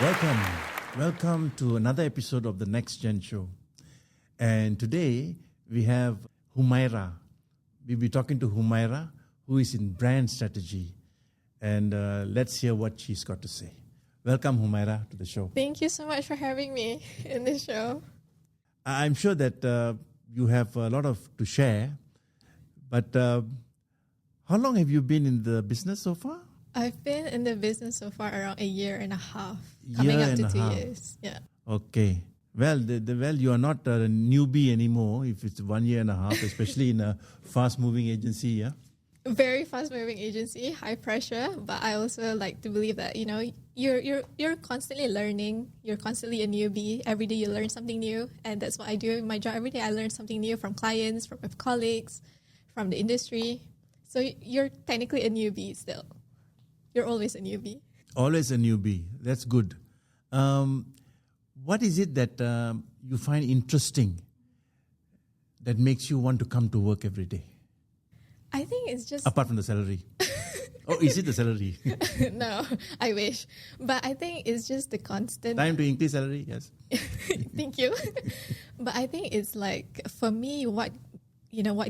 Welcome to another episode of the NexGen show. And today we have Humaira. We'll be talking to Humaira, who is in brand strategy. And let's hear what she's got to say. Welcome, Humaira, to the show. Thank you so much for having me in this show. I'm sure that you have a lot to share. But how long have you been in the business so far? I've been in the business so far around 1.5 years, coming up to 2 years. Yeah. Okay. Well, you are not a newbie anymore if it's 1.5 years, especially in a fast-moving agency, yeah? Very fast-moving agency, high pressure, but I also like to believe that, you're constantly learning. You're constantly a newbie. Every day you learn something new, and that's what I do in my job. Every day I learn something new from clients, from my colleagues, from the industry. So you're technically a newbie still. You're always a newbie. Always a newbie. That's good. What is it that you find interesting that makes you want to come to work every day? I think it's just... Apart from the salary. Oh, is it the salary? No, I wish. But I think it's just the constant... Time to increase salary, yes. Thank you. But I think it's like, for me, what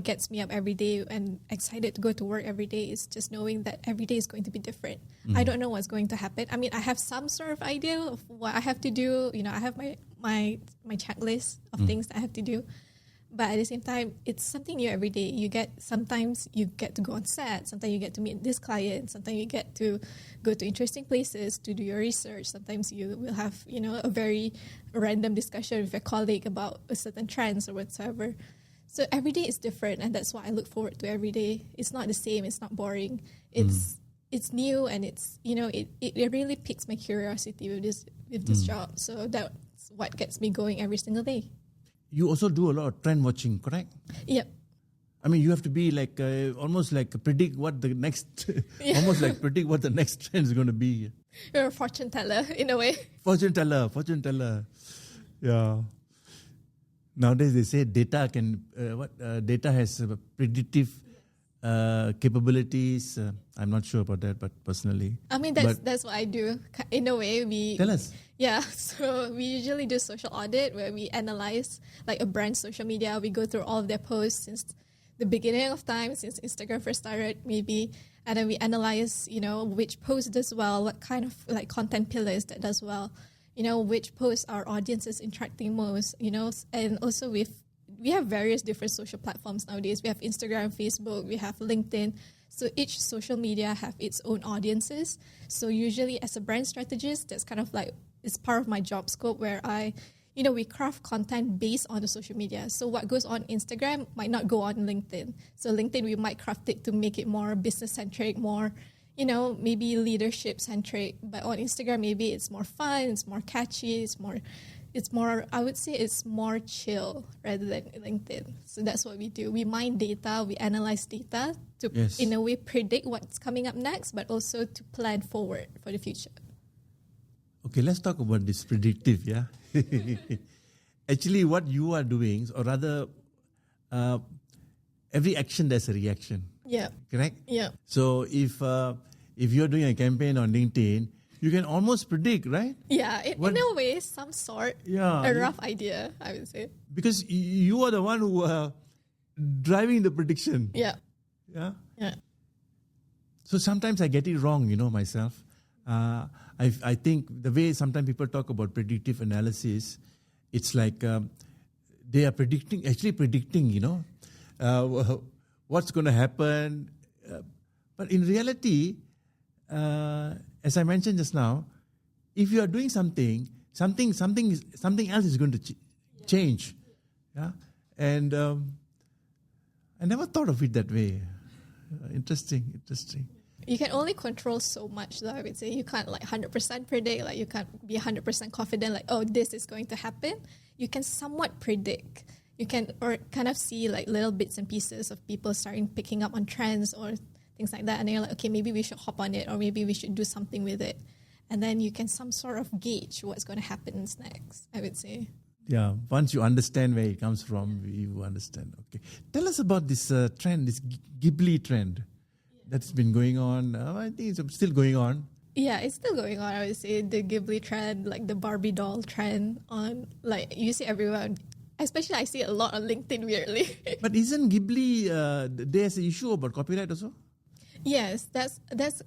gets me up every day and excited to go to work every day is just knowing that every day is going to be different. I don't know what's going to happen. I mean, I have some sort of idea of what I have to do. I have my checklist of things that I have to do. But at the same time, it's something new every day. Sometimes you get to go on set. Sometimes you get to meet this client. Sometimes you get to go to interesting places to do your research. Sometimes you will have, a very random discussion with a colleague about a certain trends or whatsoever. So every day is different, and that's what I look forward to every day. It's not the same. It's not boring. It's new, and it's it really piques my curiosity with this job. So that's what gets me going every single day. You also do a lot of trend watching, correct? Yep. I mean, you have to be like almost like predict what the next almost like predict what the next trend is going to be. You're a fortune teller in a way. Fortune teller. Yeah. Nowadays, they say data data has predictive capabilities. I'm not sure about that, but personally. I mean, that's what I do. In a way, Tell us. Yeah, so we usually do social audit where we analyze like a brand's social media. We go through all of their posts since the beginning of time, since Instagram first started, maybe. And then we analyze, which post does well, what kind of like content pillars that does well. Which posts our audience is interacting most, and also we have various different social platforms nowadays. We have Instagram, Facebook, we have LinkedIn. So each social media have its own audiences. So usually as a brand strategist, that's kind of like, it's part of my job scope where we craft content based on the social media. So what goes on Instagram might not go on LinkedIn. So LinkedIn, we might craft it to make it more business-centric, more maybe leadership-centric. But on Instagram, maybe it's more fun, it's more catchy, it's more, I would say it's more chill rather than LinkedIn. So that's what we do. We mine data, we analyze data to, in a way, predict what's coming up next, but also to plan forward for the future. Okay, let's talk about this predictive, yeah? Actually, what you are doing, or rather, every action, there's a reaction. Yeah. Correct? Yeah. So if you're doing a campaign on LinkedIn, you can almost predict, right? Yeah, in a way, some sort, a rough idea, I would say. Because you are the one who are driving the prediction. Yeah. Yeah? Yeah. So sometimes I get it wrong, myself. I think the way sometimes people talk about predictive analysis, it's like they are predicting, what's going to happen. But in reality, as I mentioned just now, if you are doing something else is going to change. Yeah, and I never thought of it that way. Interesting. You can only control so much, though, I would say. You can't 100% predict, you can't be 100% confident, this is going to happen. You can somewhat predict. You can or kind of see little bits and pieces of people starting picking up on trends or things like that. And then you're like, okay, maybe we should hop on it or maybe we should do something with it. And then you can some sort of gauge what's going to happen next, I would say. Yeah, once you understand where it comes from, you understand. Okay. Tell us about this trend, this Ghibli trend that's been going on. I think it's still going on. Yeah, it's still going on. I would say the Ghibli trend, like the Barbie doll trend on, like you see everyone. Especially, I see it a lot on LinkedIn. Weirdly. But isn't Ghibli there's an issue about copyright also? Yes, that's.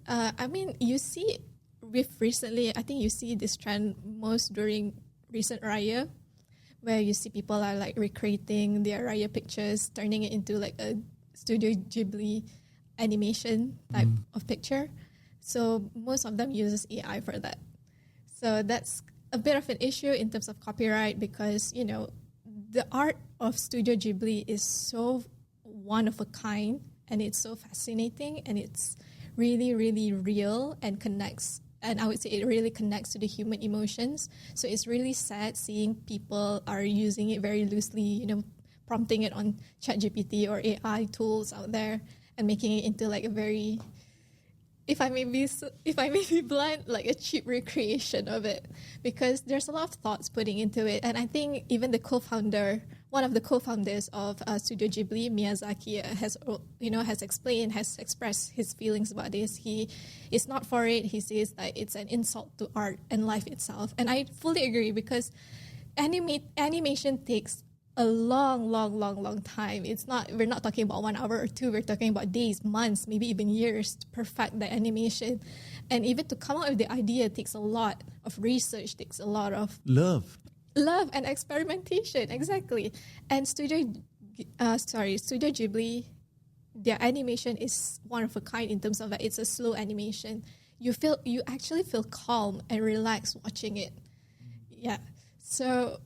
I mean, you see, with recently, I think you see this trend most during recent Raya, where you see people are like recreating their Raya pictures, turning it into like a Studio Ghibli animation type of picture. So most of them uses AI for that. So that's a bit of an issue in terms of copyright because, you know, the art of Studio Ghibli is so one of a kind and it's so fascinating and it's really, really real and connects. And I would say it really connects to the human emotions. So it's really sad seeing people are using it very loosely, you know, prompting it on ChatGPT or AI tools out there and making it into like a very, if I may be blunt, like a cheap recreation of it, because there's a lot of thoughts putting into it. And I think even the one of the co-founders of Studio Ghibli, Miyazaki, has expressed his feelings about this. He is not for it. He says that it's an insult to art and life itself. And I fully agree because animation takes a long time. We're not talking about 1 hour or two. We're talking about days, months, maybe even years to perfect the animation. And even to come up with the idea takes a lot of research, takes a lot of love and experimentation. Exactly. And Studio Ghibli, their animation is one of a kind in terms of that it's a slow animation. You actually feel calm and relaxed watching it. Yeah. So,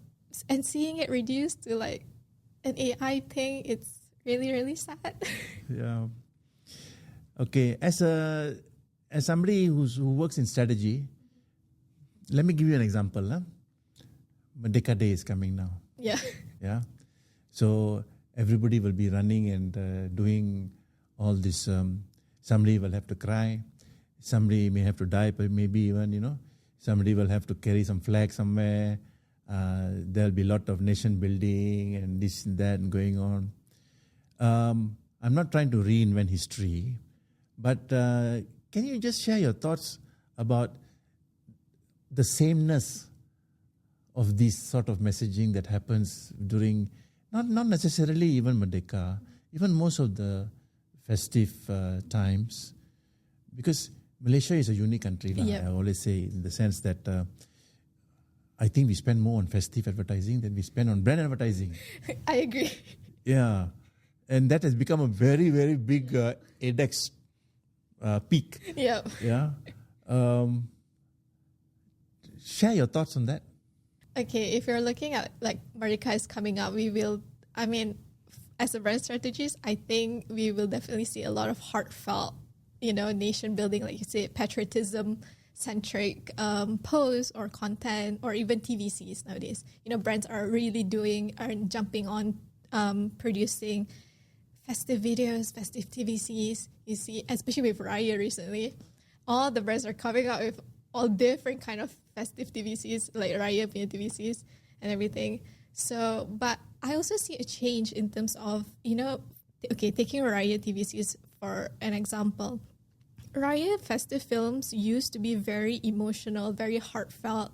and seeing it reduced to like an AI thing, it's really, really sad. Yeah. Okay. As somebody who works in strategy, let me give you an example. Merdeka Day is coming now. Yeah. Yeah. So everybody will be running and doing all this. Somebody will have to cry. Somebody may have to die, but maybe even, somebody will have to carry some flag somewhere. There'll be a lot of nation building and this and that going on. I'm not trying to reinvent history, but can you just share your thoughts about the sameness of this sort of messaging that happens during, not necessarily even Merdeka, even most of the festive times? Because Malaysia is a unique country. Yep. I always say, in the sense that I think we spend more on festive advertising than we spend on brand advertising. I agree. Yeah. And that has become a very, very big ADEX peak. Yeah. Yeah. Share your thoughts on that. Okay, if you're looking at like Merdeka is coming up, as a brand strategist, I think we will definitely see a lot of heartfelt, nation building, like you say, patriotism centric posts or content or even TVCs nowadays. Brands are really jumping on producing festive videos, festive TVCs. You see, especially with Raya recently, all the brands are coming out with all different kind of festive TVCs, like Raya punya TVCs and everything. So, but I also see a change in terms of, taking Raya TVCs for an example. Raya festive films used to be very emotional, very heartfelt,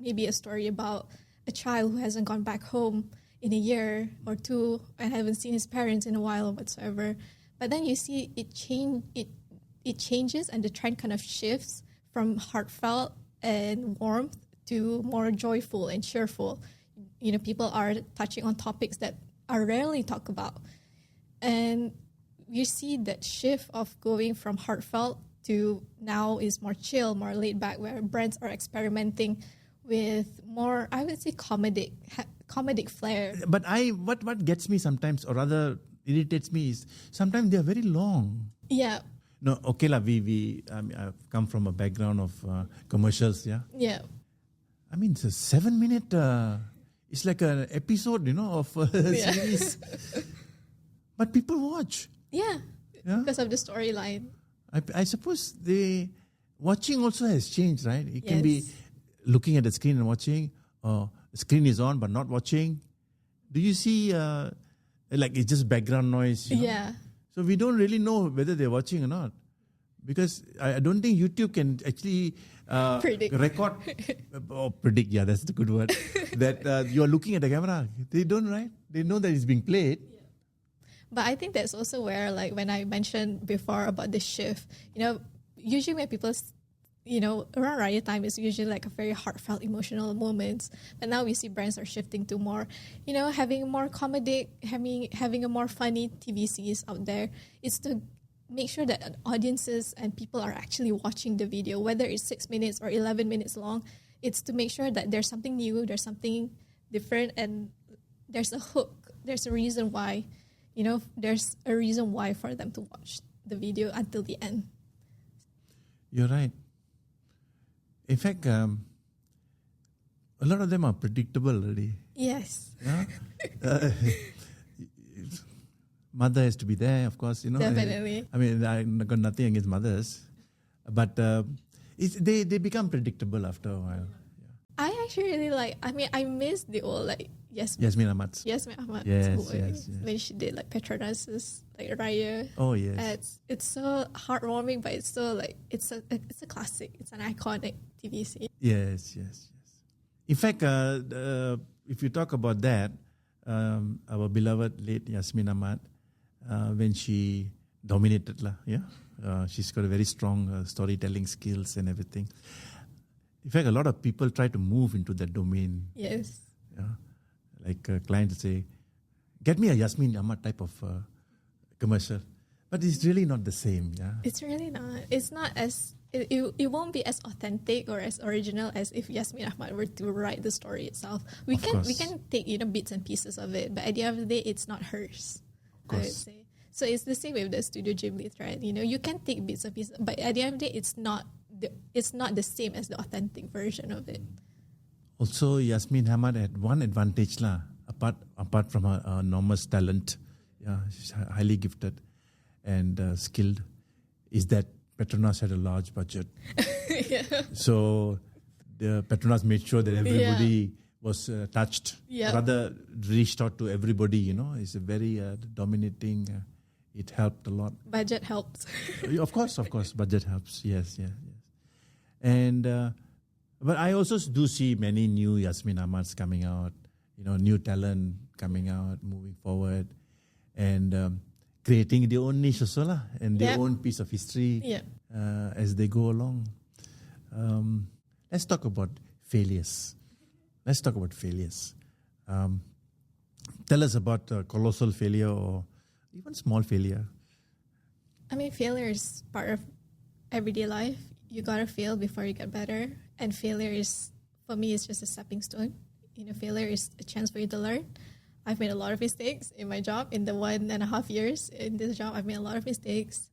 maybe a story about a child who hasn't gone back home in a year or two and haven't seen his parents in a while or whatsoever. But then you see it changes and the trend kind of shifts from heartfelt and warmth to more joyful and cheerful. People are touching on topics that are rarely talked about. And you see that shift of going from heartfelt to now is more chill, more laid back, where brands are experimenting with more, I would say, comedic flair. But what gets me sometimes, or rather irritates me, is sometimes they are very long. Yeah. No, okay lah. I've come from a background of commercials. Yeah. Yeah. I mean, it's a 7-minute. It's like an episode, of a series. But people watch. Yeah. Because of the storyline. I suppose the watching also has changed, right? It can be looking at the screen and watching, or the screen is on but not watching. Do you see like it's just background noise? Yeah. So we don't really know whether they're watching or not. Because I don't think YouTube can actually record or predict. Yeah, that's the good word. That you are looking at the camera. They don't, right? They know that it's being played. Yeah. But I think that's also where, like when I mentioned before about the shift, usually when people, around Raya time is usually like a very heartfelt, emotional moments. But now we see brands are shifting to more, having more comedic, having a more funny TVCs out there. It's to make sure that audiences and people are actually watching the video, whether it's 6 minutes or 11 minutes long. It's to make sure that there's something new, there's something different, and there's a hook. There's a reason why, there's a reason why for them to watch the video until the end. You're right. In fact, a lot of them are predictable already. Yes. Yeah? Mother has to be there, of course. Definitely. I mean, I got nothing against mothers, but they become predictable after a while. Yeah. I actually really I miss the old Yasmin Ahmad's. Yasmin Ahmad's Yes, voice yes. when she did Petronas's Raya. Oh yes. It's so heartwarming, but it's so it's a classic. It's an iconic TVC. Yes. In fact, if you talk about that, our beloved late Yasmin Ahmad, when she dominated she's got a very strong storytelling skills and everything. In fact, a lot of people try to move into that domain. Yes. Yeah. Like clients say, get me a Yasmin Ahmad type of commercial. But it's really not the same. Yeah. It's really not. It's not as, it won't be as authentic or as original as if Yasmin Ahmad were to write the story itself. We can take, bits and pieces of it, but at the end of the day, it's not hers, I would say. So it's the same with the Studio Ghibli thread. You can take bits and pieces, but at the end of the day, it's not the same as the authentic version of it. Also, Yasmin Ahmad had one advantage apart from her enormous talent. Yeah, she's highly gifted and skilled. Is that Petronas had a large budget. Yeah. So the Petronas made sure that everybody was touched. Yeah. Rather reached out to everybody. It's a very dominating. It helped a lot. Budget helps. Of course, budget helps. Yes. And. But I also do see many new Yasmin Ahmads coming out, new talent coming out, moving forward, and creating their own niche also, and their own piece of history as they go along. Let's talk about failures. Tell us about a colossal failure or even small failure. I mean, failure is part of everyday life. You gotta fail before you get better. And failure is, for me, it's just a stepping stone. Failure is a chance for you to learn. I've made a lot of mistakes in my job. In the 1.5 years in this job, I've made a lot of mistakes.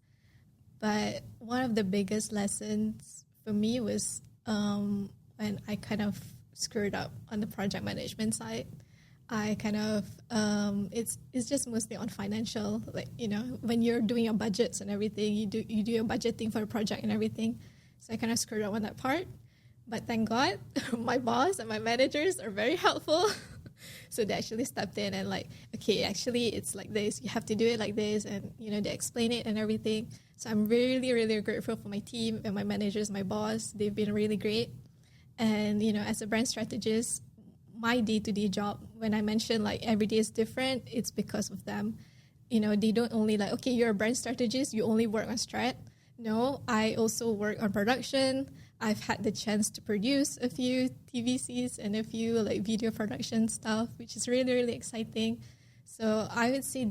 But one of the biggest lessons for me was when I kind of screwed up on the project management side. I kind of, it's just mostly on financial, when you're doing your budgets and everything, you do your budgeting for a project and everything. So I kind of screwed up on that part. But thank God, my boss and my managers are very helpful. So they actually stepped in and okay, actually it's like this. You have to do it like this. And, they explain it and everything. So I'm really, really grateful for my team and my managers, my boss. They've been really great. And, as a brand strategist, my day-to-day job, when I mention every day is different, it's because of them. They don't only okay, you're a brand strategist, you only work on strat. No, I also work on production. I've had the chance to produce a few TVCs and a few video production stuff, which is really, really exciting. So I would say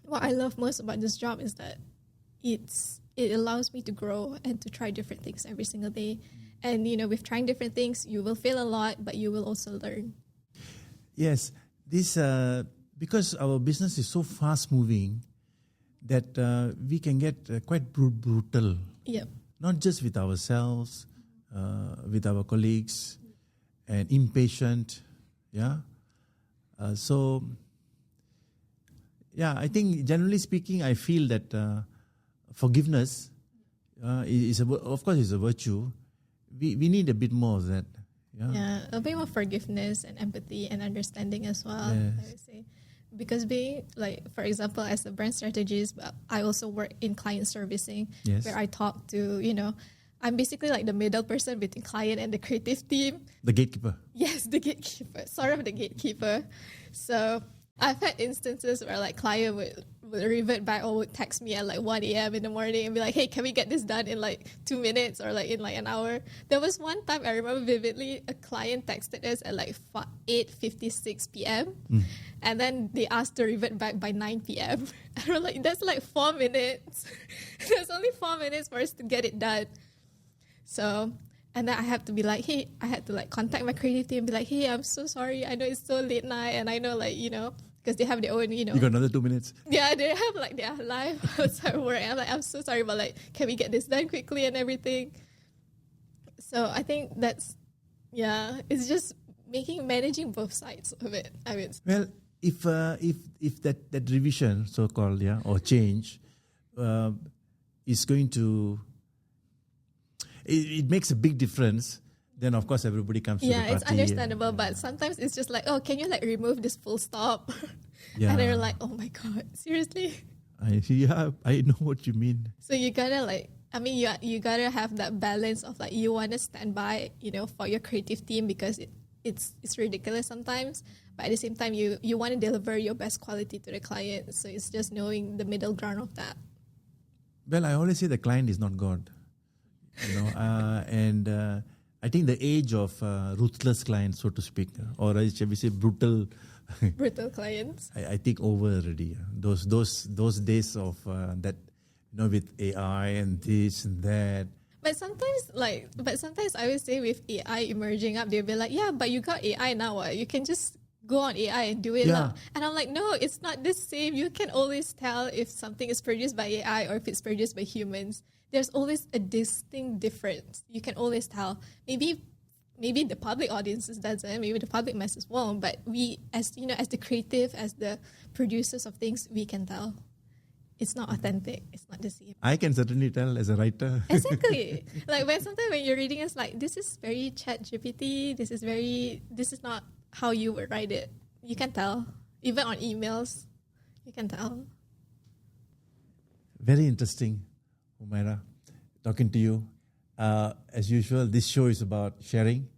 what I love most about this job is that it allows me to grow and to try different things every single day. And, with trying different things, you will fail a lot, but you will also learn. Yes, this because our business is so fast moving that we can get quite brutal. Yep. Not just with ourselves, with our colleagues, and impatient. Yeah. I think generally speaking, I feel that forgiveness is of course is a virtue. We need a bit more of that. Yeah, a bit more forgiveness and empathy and understanding as well. Yes. I would say, because being like, for example, as a brand strategist, I also work in client servicing, Yes. where I talk to, I'm basically like the middle person between client and the creative team. The gatekeeper. Yes, the gatekeeper, sort of the gatekeeper. So I've had instances where like client would revert back or would text me at like 1 a.m. in the morning and be like, hey, can we get this done in like 2 minutes or like in like an hour? There was one time I remember vividly, a client texted us at like 8:56 p.m. And then they asked to revert back by 9 p.m. And we're like, that's like 4 minutes. There's only 4 minutes for us to get it done. So, and then I had to be like, hey, I had to like contact my creative team and be like, hey, I'm so sorry. I know it's so late night and I know like, because they have their own, You got another 2 minutes. Yeah, they have like their life outside work. I'm like, I'm so sorry, but like, can we get this done quickly and everything? So I think it's just managing both sides of it. I mean, Well, if that revision, so-called, or change, is going to, it makes a big difference, then of course everybody comes to the party. It's understandable, but sometimes it's just like, oh, can you like remove this full stop? And they're like, oh my God, seriously? I know what you mean. So you gotta like, you gotta have that balance of like, you want to stand by, for your creative team because it's ridiculous sometimes, but at the same time, you want to deliver your best quality to the client. So it's just knowing the middle ground of that. Well, I always say the client is not God, and I think the age of ruthless clients, so to speak, or shall we say brutal clients. I think over already. Those days of that, with AI and this and that. But sometimes I would say with AI emerging up, they'll be like, yeah, but you got AI now. What? You can just go on AI and do it now. And I'm like, no, it's not the same. You can always tell if something is produced by AI or if it's produced by humans. There's always a distinct difference. You can always tell. Maybe the public audiences doesn't, maybe the public masses won't, but we as the creative, as the producers of things, we can tell. It's not authentic. It's not the same. I can certainly tell as a writer. Exactly. Like sometimes when you're reading, it's like, this is very chat GPT. This is not how you would write it. You can tell. Even on emails, you can tell. Very interesting, Humaira, talking to you. As usual, this show is about sharing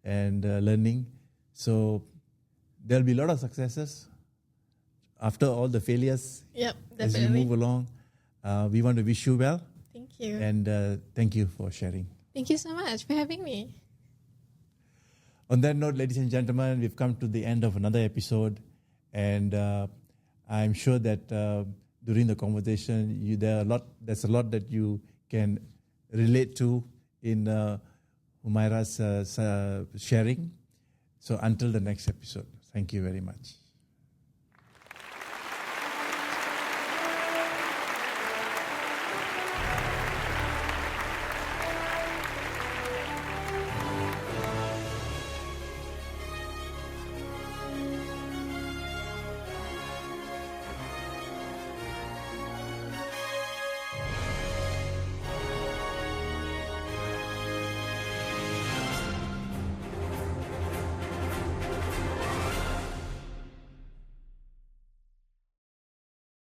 and learning. So there'll be a lot of successes after all the failures. Yep, definitely. As you move along, we want to wish you well. Thank you. And thank you for sharing. Thank you so much for having me. On that note, ladies and gentlemen, we've come to the end of another episode. And I'm sure that during the conversation, there's a lot that you can relate to in Humaira's sharing. So until the next episode, thank you very much.